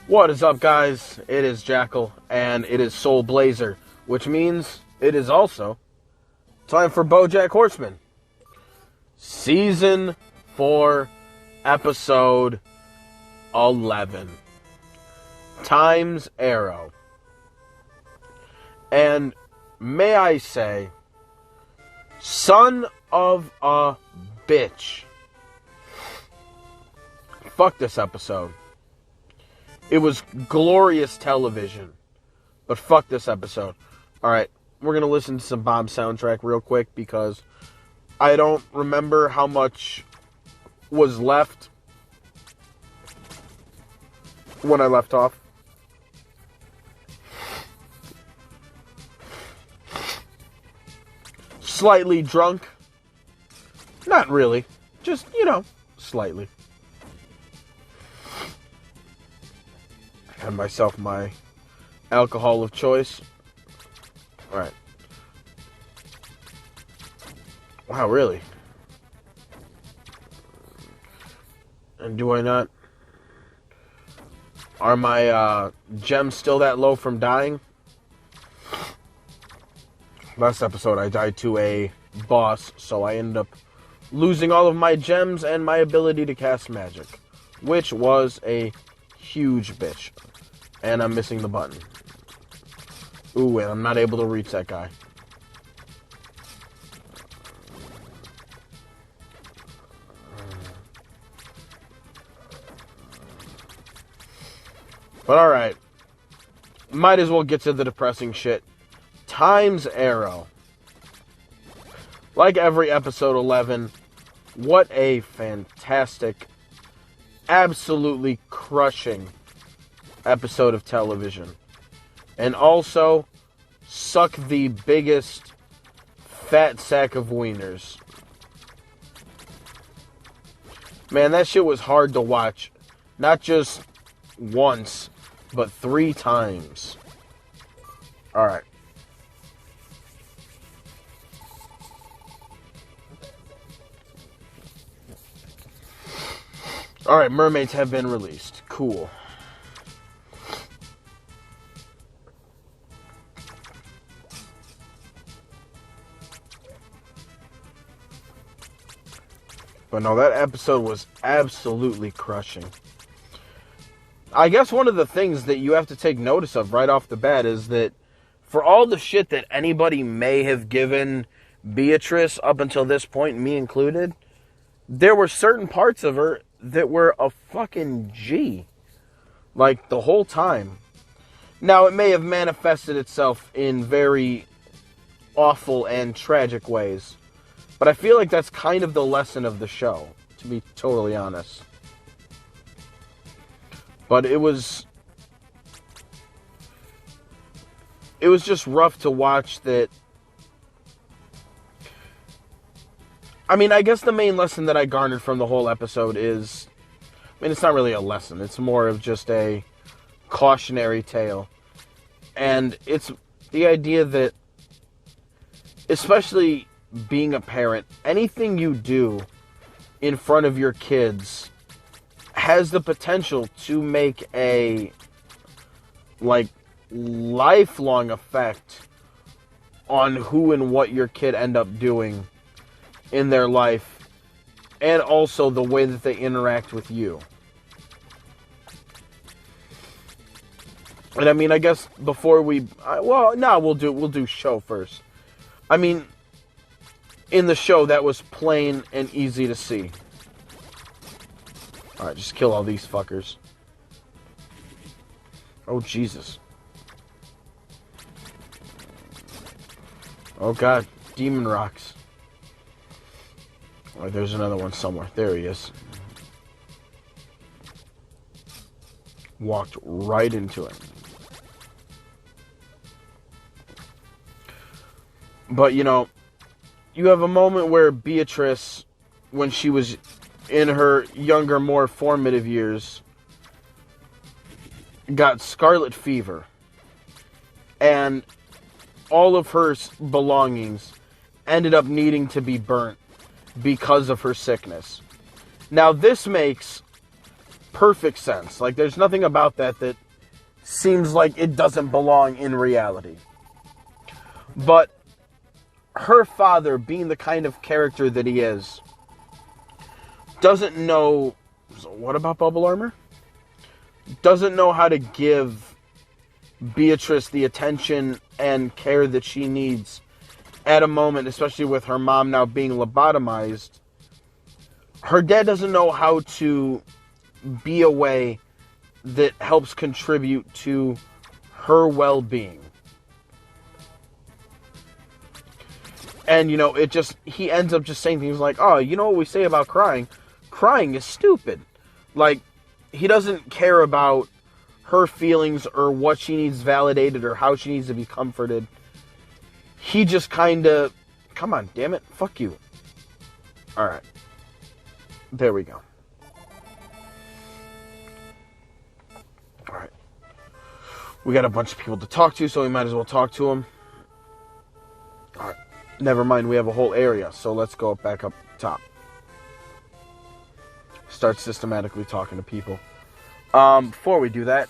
What is up, guys? It is Jackal, and it is Soul Blazer, which means it is also time for Bojack Horseman. Season 4, Episode 11. Time's Arrow. And may I say, son of a bitch. Fuck this episode. It was glorious television. But fuck this episode. Alright, we're going to listen to some Bomb soundtrack real quick because I don't remember how much was left when I left off. Slightly drunk. Not really. Just, slightly. Had myself my alcohol of choice. Alright. Wow, really? And do I not? Are my gems still that low from dying? Last episode I died to a boss, so I ended up losing all of my gems and my ability to cast magic, which was a huge bitch. And I'm missing the button. Ooh, and I'm not able to reach that guy. But alright. Might as well get to the depressing shit. Time's Arrow. Like every episode 11, what a fantastic, absolutely crushing episode of television. And also, suck the biggest fat sack of wieners. Man, that shit was hard to watch. Not just once, but 3 times. Alright. Alright, mermaids have been released. Cool. But no, that episode was absolutely crushing. I guess one of the things that you have to take notice of right off the bat is that for all the shit that anybody may have given Beatrice up until this point, me included, there were certain parts of her that were a fucking G. Like, the whole time. Now, it may have manifested itself in very awful and tragic ways. But I feel like that's kind of the lesson of the show, to be totally honest. But it was just rough to watch that. I mean, I guess the main lesson that I garnered from the whole episode is, I mean, it's not really a lesson. It's more of just a cautionary tale. And it's the idea that, especially being a parent, anything you do in front of your kids has the potential to make a, lifelong effect on who and what your kid end up doing in their life, and also the way that they interact with you. And I mean, I guess before we'll do show first. I mean, in the show, that was plain and easy to see. Alright, just kill all these fuckers. Oh, Jesus. Oh, God. Demon rocks. Alright, there's another one somewhere. There he is. Walked right into it. But, you have a moment where Beatrice, when she was in her younger, more formative years, got scarlet fever. And all of her belongings ended up needing to be burnt because of her sickness. Now, this makes perfect sense. Like, there's nothing about that that seems like it doesn't belong in reality. But her father, being the kind of character that he is, doesn't know... So what about bubble armor? Doesn't know how to give Beatrice the attention and care that she needs at a moment, especially with her mom now being lobotomized. Her dad doesn't know how to be a way that helps contribute to her well-being. And, you know, he ends up just saying things like, oh, you know what we say about crying? Crying is stupid. Like, he doesn't care about her feelings or what she needs validated or how she needs to be comforted. He just kind of, come on, damn it, fuck you. Alright. There we go. Alright. We got a bunch of people to talk to, so we might as well talk to them. Alright. Never mind, we have a whole area, so let's go back up top. Start systematically talking to people. Before we do that,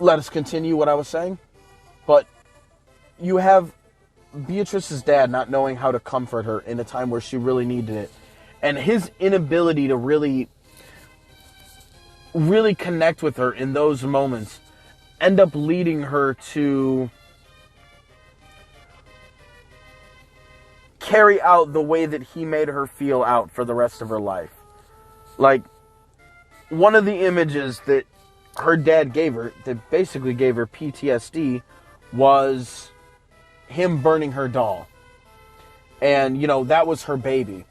let us continue what I was saying. But you have Beatrice's dad not knowing how to comfort her in a time where she really needed it. And his inability to really connect with her in those moments end up leading her to carry out the way that he made her feel out for the rest of her life. Like, one of the images that her dad gave her, that basically gave her PTSD, was him burning her doll. And, you know, that was her baby.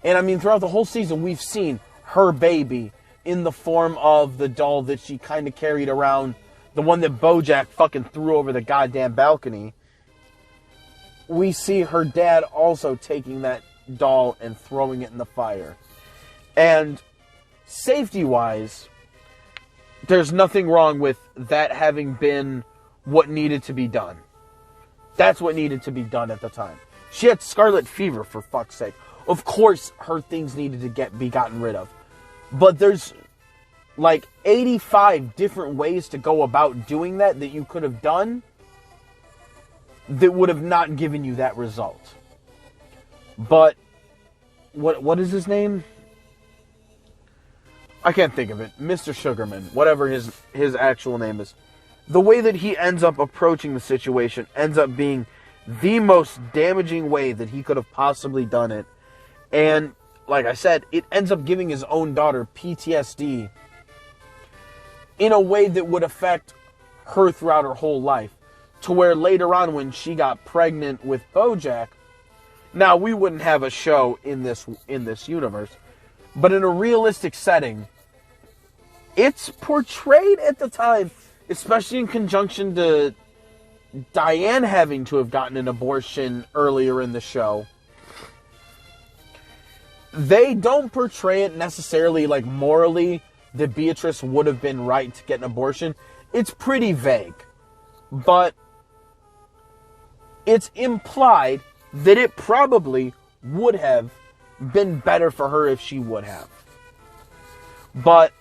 And, I mean, throughout the whole season, we've seen her baby in the form of the doll that she kind of carried around, the one that Bojack fucking threw over the goddamn balcony. We see her dad also taking that doll and throwing it in the fire. And safety-wise, there's nothing wrong with that having been what needed to be done. That's what needed to be done at the time. She had scarlet fever, for fuck's sake. Of course, her things needed to be gotten rid of. But there's like 85 different ways to go about doing that you could have done that would have not given you that result. But what is his name? I can't think of it. Mr. Sugarman, whatever his actual name is. The way that he ends up approaching the situation ends up being the most damaging way that he could have possibly done it. And like I said, it ends up giving his own daughter PTSD in a way that would affect her throughout her whole life. To where later on, when she got pregnant with Bojack, now we wouldn't have a show in this universe, but in a realistic setting, it's portrayed at the time, especially in conjunction to Diane having to have gotten an abortion earlier in the show. They don't portray it necessarily like morally that Beatrice would have been right to get an abortion. It's pretty vague, but it's implied that it probably would have been better for her if she would have. But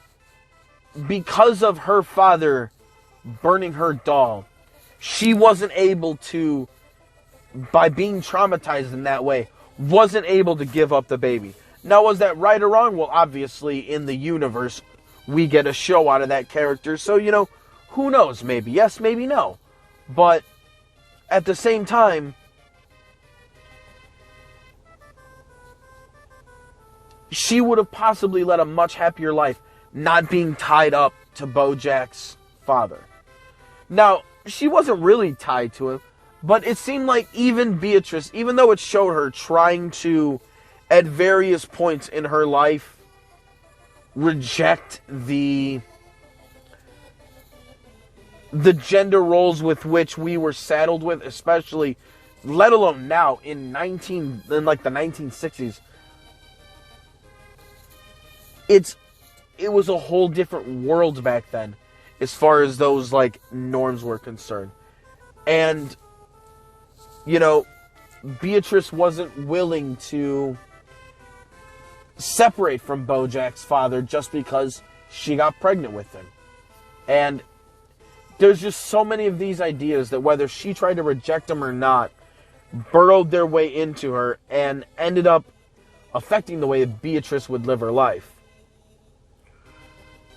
because of her father burning her doll, she wasn't able to, by being traumatized in that way, wasn't able to give up the baby. Now, was that right or wrong? Well, obviously, in the universe, we get a show out of that character. So, you know, who knows? Maybe yes, maybe no. But at the same time, she would have possibly led a much happier life not being tied up to Bojack's father. Now, she wasn't really tied to him, but it seemed like even Beatrice, even though it showed her trying to, at various points in her life, reject the gender roles with which we were saddled with, especially, let alone now, in the 1960s. It was a whole different world back then, as far as those, like, norms were concerned. And, you know, Beatrice wasn't willing to separate from Bojack's father just because she got pregnant with him. And there's just so many of these ideas that whether she tried to reject them or not, burrowed their way into her and ended up affecting the way that Beatrice would live her life.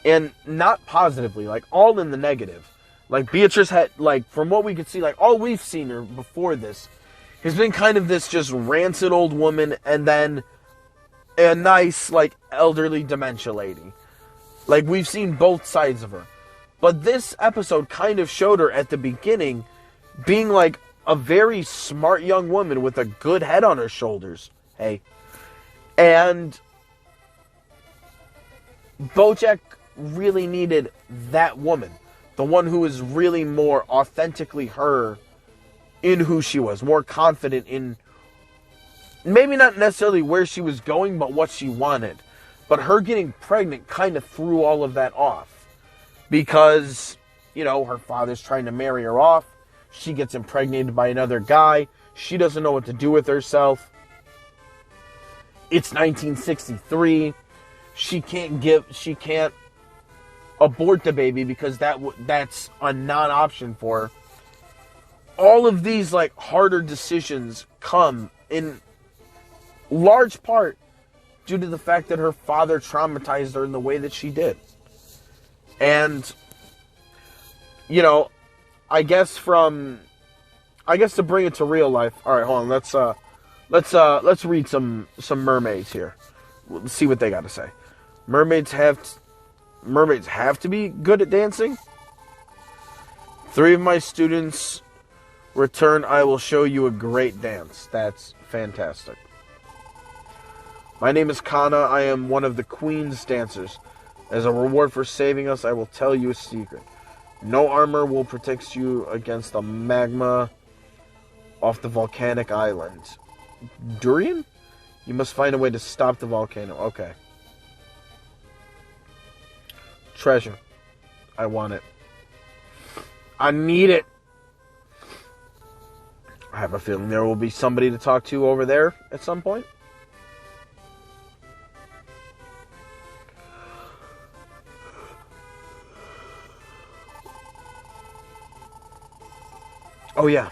And not positively, like all in the negative. Like Beatrice had, like from what we could see, like all we've seen her before this has been kind of this just rancid old woman and then a nice like elderly dementia lady. Like we've seen both sides of her. But this episode kind of showed her at the beginning being like a very smart young woman with a good head on her shoulders. Hey. And Bojack really needed that woman. The one who was really more authentically her in who she was. More confident in maybe not necessarily where she was going, but what she wanted. But her getting pregnant kind of threw all of that off. Because, you know, her father's trying to marry her off. She gets impregnated by another guy. She doesn't know what to do with herself. It's 1963. She can't abort the baby because that's a non-option for her. All of these, like, harder decisions come in large part due to the fact that her father traumatized her in the way that she did. And, you know, I guess to bring it to real life. All right, hold on. Let's read some mermaids here. Let's see what they got to say. Mermaids have to be good at dancing. 3 of my students return. I will show you a great dance. That's fantastic. My name is Kana. I am one of the Queen's dancers. As a reward for saving us, I will tell you a secret. No armor will protect you against the magma off the volcanic island. Durian? You must find a way to stop the volcano. Okay. Treasure. I want it. I need it. I have a feeling there will be somebody to talk to over there at some point. Oh, yeah.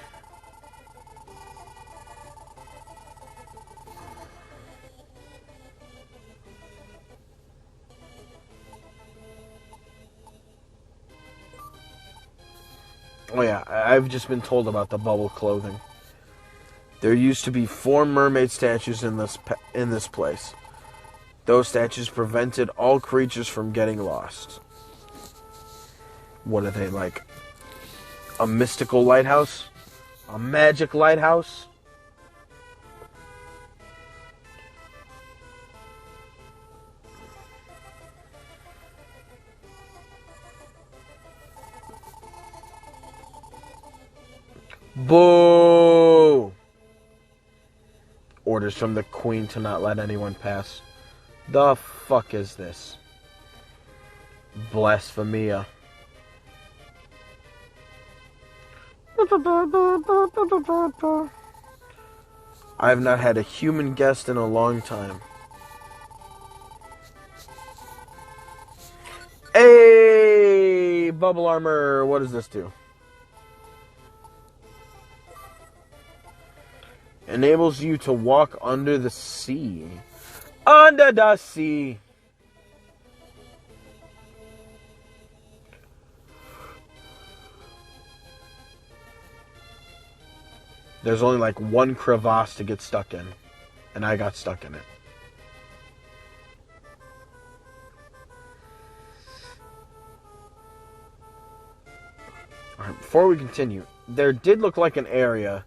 Oh, yeah. I've just been told about the bubble clothing. There used to be 4 mermaid statues in this place. Those statues prevented all creatures from getting lost. What are they, like? A mystical lighthouse? A magic lighthouse? Boo! Orders from the Queen to not let anyone pass. The fuck is this? Blasphemia. I have not had a human guest in a long time. Hey! Bubble armor. What does this do? Enables you to walk under the sea. Under the sea. There's only like one crevasse to get stuck in. And I got stuck in it. Alright, before we continue, there did look like an area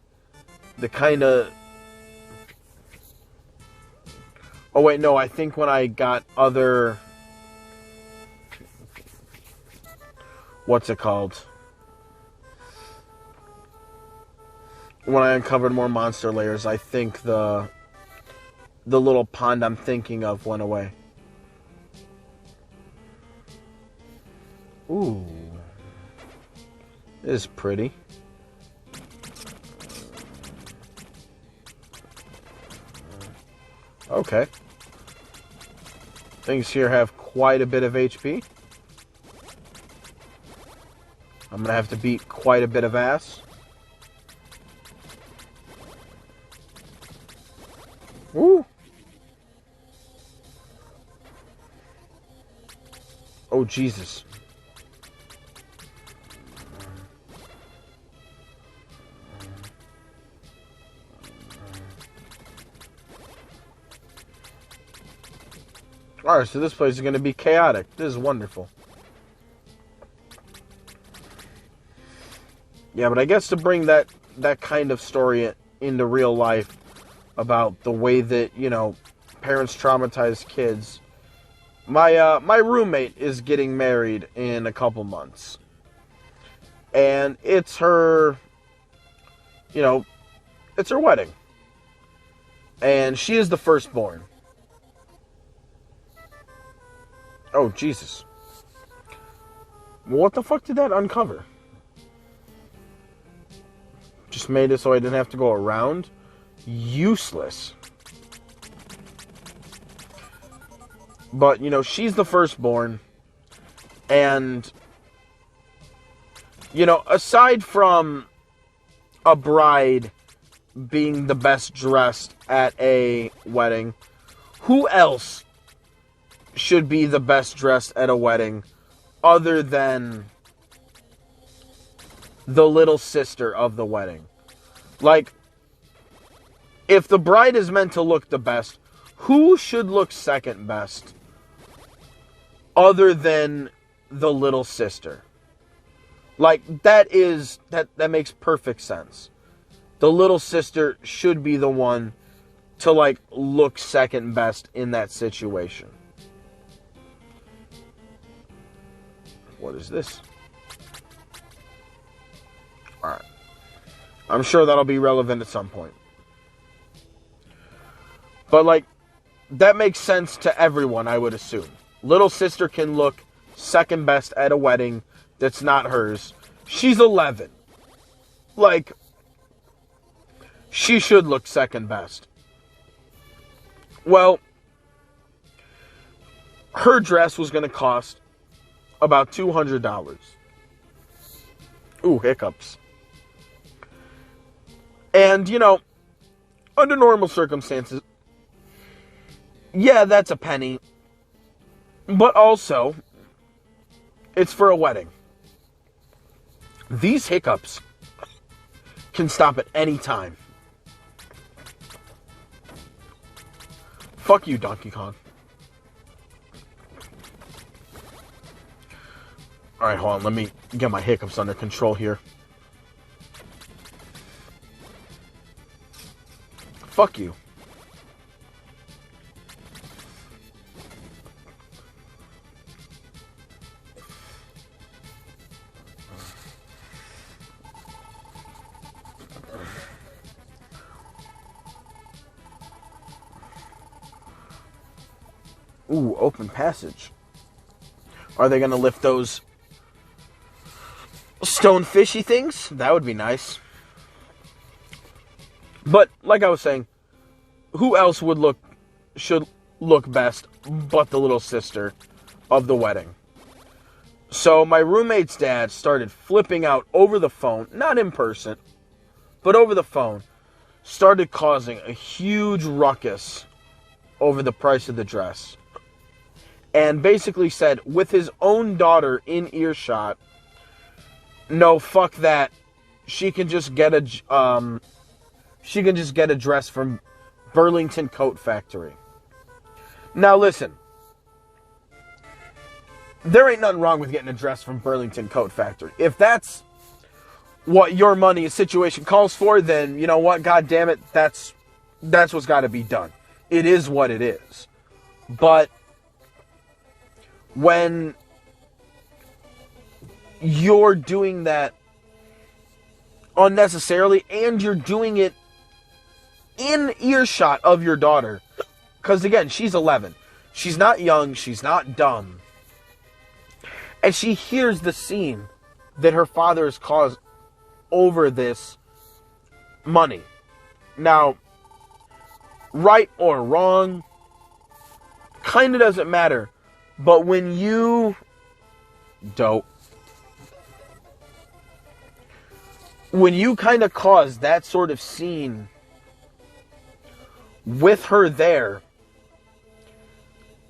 that kind of... Oh wait, no, I think when I got other... What's it called? When I uncovered more monster layers, I think the little pond I'm thinking of went away. Ooh. This is pretty. Okay. Things here have quite a bit of HP. I'm going to have to beat quite a bit of ass. Woo! Oh, Jesus. Alright, so this place is going to be chaotic. This is wonderful. Yeah, but I guess to bring that kind of story into real life about the way that, you know, parents traumatize kids. My roommate is getting married in a couple months. And it's her, you know, it's her wedding. And she is the firstborn. Oh, Jesus. What the fuck did that uncover? Just made it so I didn't have to go around? Useless. But, you know, she's the firstborn. And, you know, aside from a bride being the best dressed at a wedding, who else should be the best dressed at a wedding other than the little sister of the wedding? Like, if the bride is meant to look the best, who should look second best other than the little sister? Like, that makes perfect sense. The little sister should be the one to, like, look second best in that situation. What is this? Alright. I'm sure that'll be relevant at some point. But, like, that makes sense to everyone, I would assume. Little sister can look second best at a wedding that's not hers. She's 11. Like, she should look second best. Well, her dress was going to cost about $200. Ooh, hiccups. And, you know, under normal circumstances, yeah, that's a penny. But also, it's for a wedding. These hiccups can stop at any time. Fuck you, Donkey Kong. Alright, hold on. Let me get my hiccups under control here. Fuck you. Ooh, open passage. Are they going to lift those stone fishy things? That would be nice. But, like I was saying, who else should look best but the little sister of the wedding? So my roommate's dad started flipping out over the phone, not in person, but over the phone, started causing a huge ruckus over the price of the dress. And basically said, with his own daughter in earshot, no, fuck that. She can just get a dress from Burlington Coat Factory. Now listen, there ain't nothing wrong with getting a dress from Burlington Coat Factory. If that's what your money situation calls for, then you know what, god damn it, that's what's got to be done. It is what it is. But when you're doing that unnecessarily and you're doing it in earshot of your daughter, because again, she's 11. She's not young, she's not dumb. And she hears the scene that her father has caused over this money. Now, right or wrong, kind of doesn't matter. But when you... Dope. When you kind of cause that sort of scene with her there,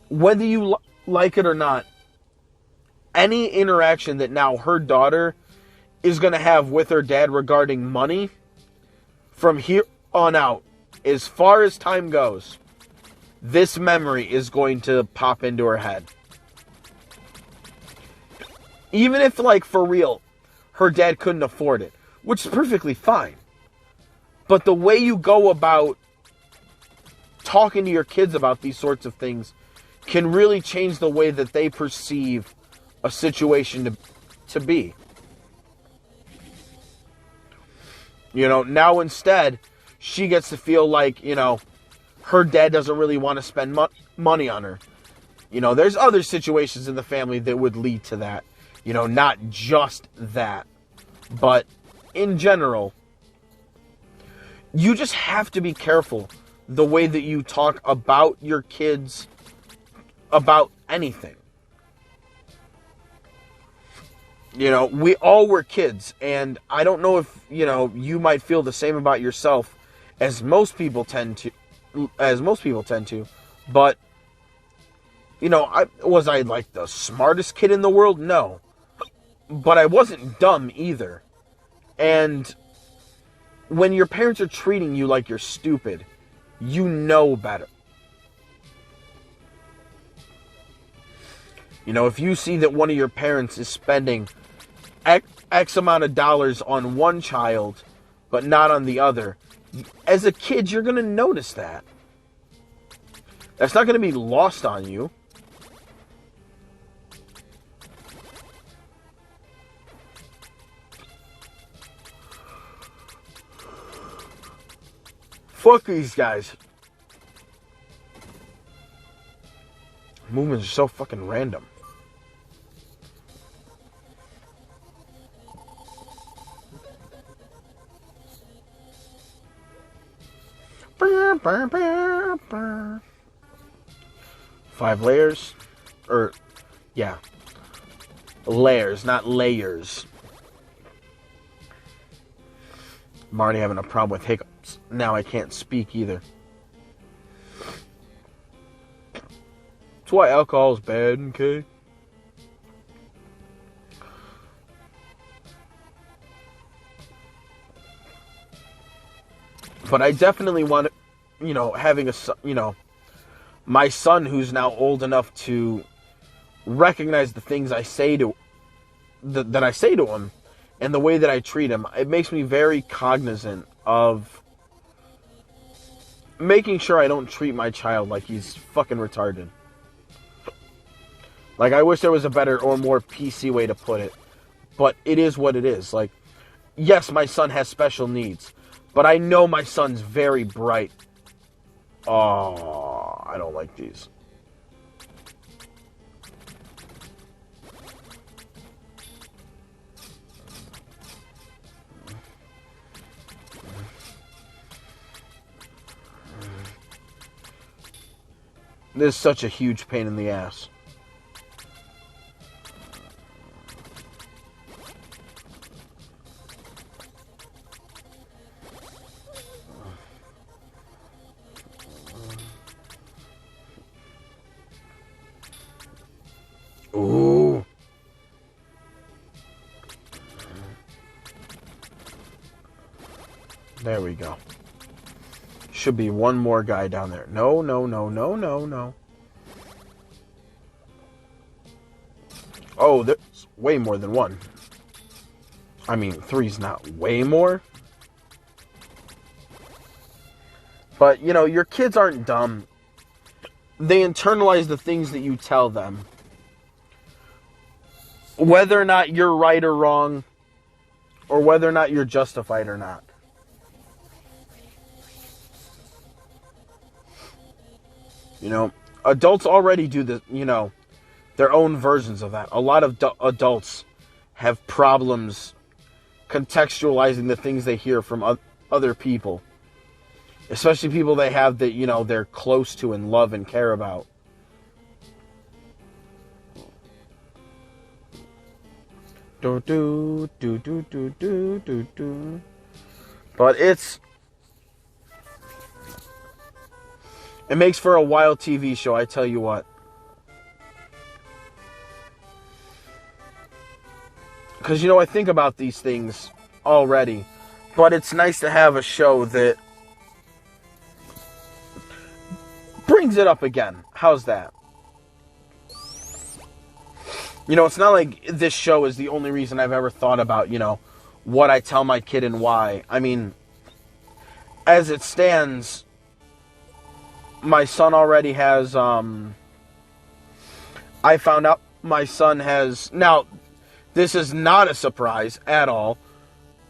whether you like it or not, any interaction that now her daughter is going to have with her dad regarding money, from here on out, as far as time goes, this memory is going to pop into her head. Even if, like, for real, her dad couldn't afford it, which is perfectly fine. But the way you go about talking to your kids about these sorts of things can really change the way that they perceive a situation to be. You know, now instead, she gets to feel like, you know, her dad doesn't really want to spend money on her. You know, there's other situations in the family that would lead to that. You know, not just that. But in general, you just have to be careful the way that you talk about your kids, about anything. You know, we all were kids, and I don't know if, you know, you might feel the same about yourself as most people tend to, but, you know, was I like the smartest kid in the world? No. But I wasn't dumb either. And when your parents are treating you like you're stupid, you know better. You know, if you see that one of your parents is spending X amount of dollars on one child, but not on the other, as a kid, you're going to notice that. That's not going to be lost on you. Fuck these guys. Movements are so fucking random. Five layers? Or, yeah. Layers, not layers. I'm already having a problem with hiccups. Now I can't speak either. That's why alcohol is bad, okay? But I definitely want to, you know, having a, you know, my son who's now old enough to recognize the things I say to, that I say to him and the way that I treat him. It makes me very cognizant of making sure I don't treat my child like he's fucking retarded. Like, I wish there was a better or more PC way to put it. But it is what it is. Like, yes, my son has special needs. But I know my son's very bright. Oh, I don't like these. This is such a huge pain in the ass. Ooh. There we go. Should be one more guy down there. No, no, no, no, no, no. Oh, there's way more than one. I mean, three's not way more. But, you know, your kids aren't dumb. They internalize the things that you tell them. Whether or not you're right or wrong, or whether or not you're justified or not. You know, adults already do the, you know, their own versions of that. A lot of adults have problems contextualizing the things they hear from other people. Especially people they have that, you know, they're close to and love and care about. Do do do do do do do do. But it makes for a wild TV show, I tell you what. Because, I think about these things already. But it's nice to have a show that brings it up again. How's that? It's not like this show is the only reason I've ever thought about, what I tell my kid and why. I mean, as it stands, my son already has, I found out my son has, now, this is not a surprise at all,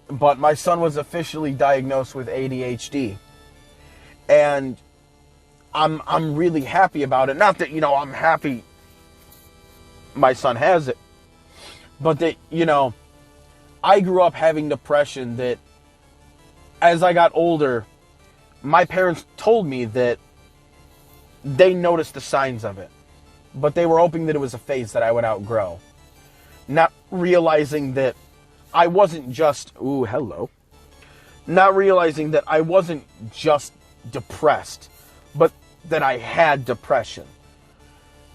but my son was officially diagnosed with ADHD. And I'm really happy about it. Not that, I'm happy my son has it, but that, I grew up having depression that as I got older, my parents told me that they noticed the signs of it, but they were hoping that it was a phase that I would outgrow. Not realizing that I wasn't just, not realizing that I wasn't just depressed, but that I had depression.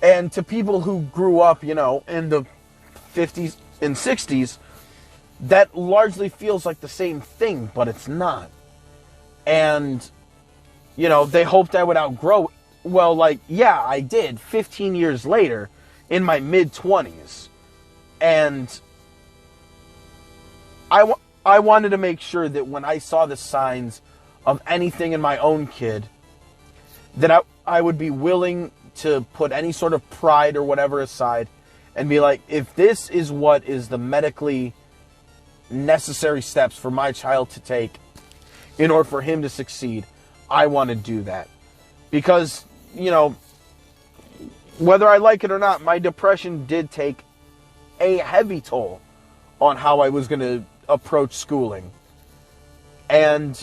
And to people who grew up, in the 50s and 60s, that largely feels like the same thing, but it's not. And, they hoped I would outgrow it. Well, I did 15 years later in my mid-20s. And I wanted to make sure that when I saw the signs of anything in my own kid, that I would be willing to put any sort of pride or whatever aside and be like, if this is what is the medically necessary steps for my child to take in order for him to succeed, I want to do that. Because, whether I like it or not, my depression did take a heavy toll on how I was going to approach schooling. And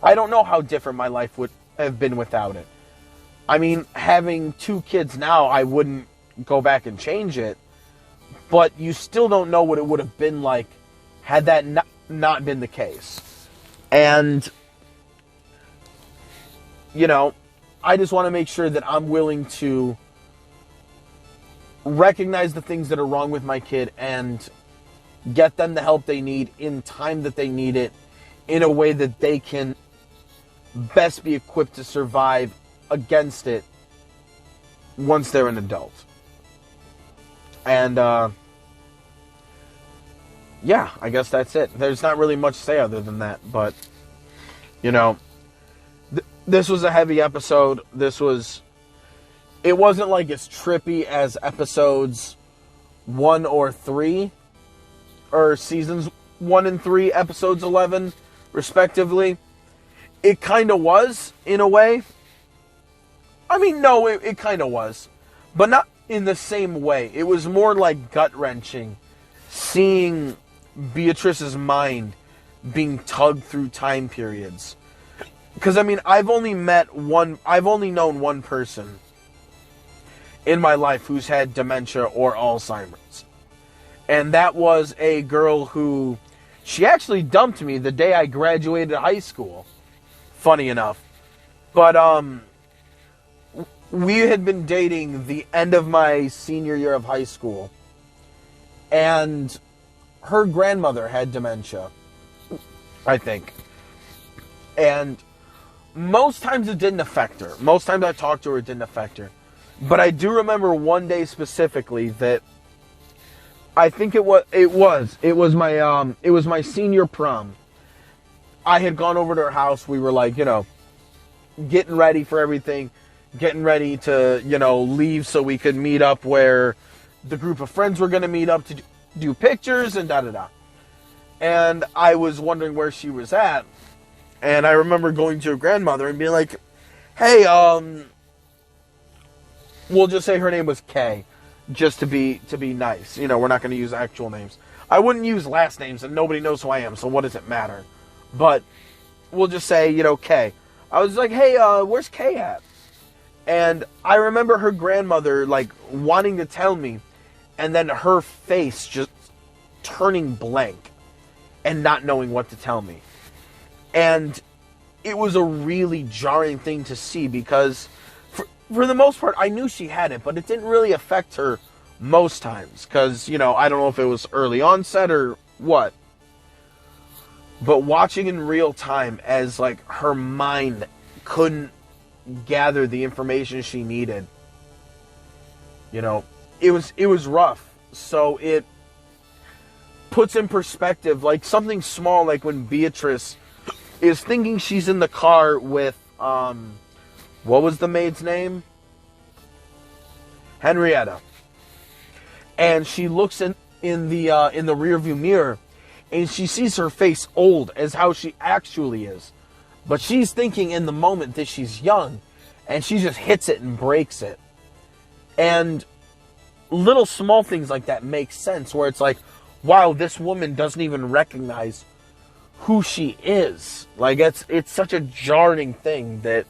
I don't know how different my life would have been without it. I mean, having 2 kids now, I wouldn't go back and change it. But you still don't know what it would have been like had that not been the case. And, I just want to make sure that I'm willing to recognize the things that are wrong with my kid and get them the help they need in time that they need it, in a way that they can best be equipped to survive against it once they're an adult. And, I guess that's it. There's not really much to say other than that, but, this was a heavy episode. It wasn't like as trippy as episodes 1 or 3, or seasons 1 and 3, episodes 11, respectively. It kind of was, in a way. I mean, no, it kind of was. But not in the same way. It was more like gut-wrenching, seeing Beatrice's mind being tugged through time periods. Because, I mean, I've only known one person in my life who's had dementia or Alzheimer's. And that was a girl who, she actually dumped me the day I graduated high school. Funny enough. But, we had been dating the end of my senior year of high school. And her grandmother had dementia, I think. And most times it didn't affect her. Most times I talked to her, it didn't affect her. But I do remember one day specifically that I think it was my senior prom. I had gone over to her house. We were getting ready for everything, getting ready to, leave so we could meet up where the group of friends were going to meet up to do pictures and da-da-da. And I was wondering where she was at. And I remember going to her grandmother and being like, hey, we'll just say her name was Kay, just to be nice. We're not going to use actual names. I wouldn't use last names, and nobody knows who I am, so what does it matter? But we'll just say, Kay. I was like, hey, where's Kay at? And I remember her grandmother, wanting to tell me, and then her face just turning blank and not knowing what to tell me. And it was a really jarring thing to see because for the most part, I knew she had it, but it didn't really affect her most times because, you know, I don't know if it was early onset or what. But watching in real time as, like, her mind couldn't gather the information she needed, you know, it was rough. So it puts in perspective, like, something small, like when Beatrice is thinking she's in the car with, what was the maid's name? Henrietta. And she looks in the rearview mirror, and she sees her face old as how she actually is. But she's thinking in the moment that she's young, and she just hits it and breaks it. And little small things like that make sense, where it's like, wow, this woman doesn't even recognize who she is. Like, it's such a jarring thing that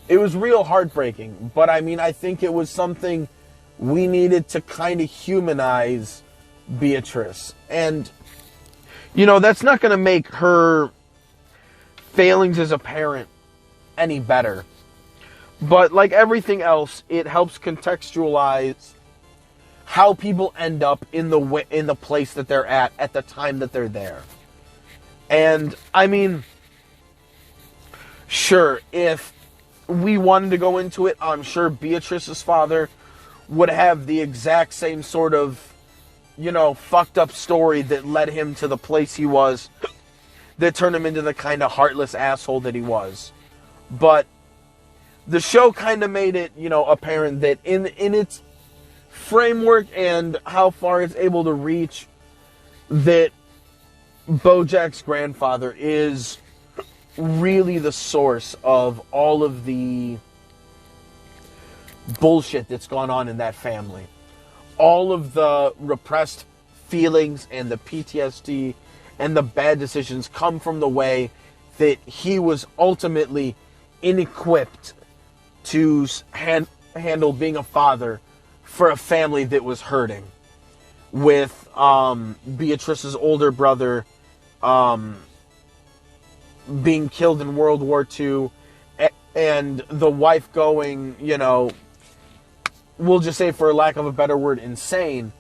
it was real heartbreaking. But I mean, I think it was something we needed to kind of humanize Beatrice. And, you know, that's not going to make her failings as a parent any better. But like everything else, it helps contextualize how people end up in the place that they're at the time that they're there. And I mean, sure, if we wanted to go into it, I'm sure Beatrice's father would have the exact same sort of, you know, fucked up story that led him to the place he was, that turned him into the kind of heartless asshole that he was. But the show kind of made it, you know, apparent that in its framework and how far it's able to reach, that Bojack's grandfather is really the source of all of the bullshit that's gone on in that family. All of the repressed feelings and the PTSD and the bad decisions come from the way that he was ultimately inequipped to handle being a father for a family that was hurting. With Beatrice's older brother being killed in World War II, and the wife going, you know, we'll just say, for lack of a better word, insane.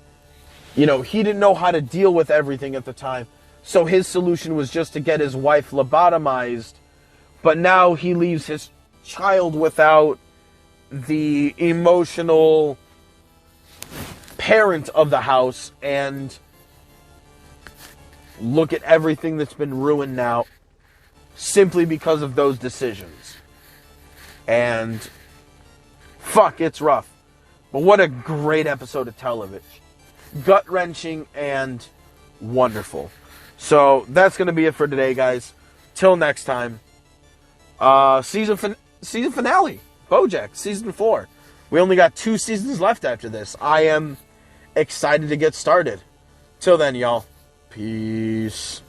You know, he didn't know how to deal with everything at the time, so his solution was just to get his wife lobotomized. But now he leaves his child without the emotional parent of the house, and look at everything that's been ruined now simply because of those decisions. And fuck, it's rough. But what a great episode of television. Gut-wrenching and wonderful. So that's going to be it for today, guys. Till next time. Season finale. Bojack, season 4. We only got 2 seasons left after this. I am excited to get started. Till then, y'all. Peace.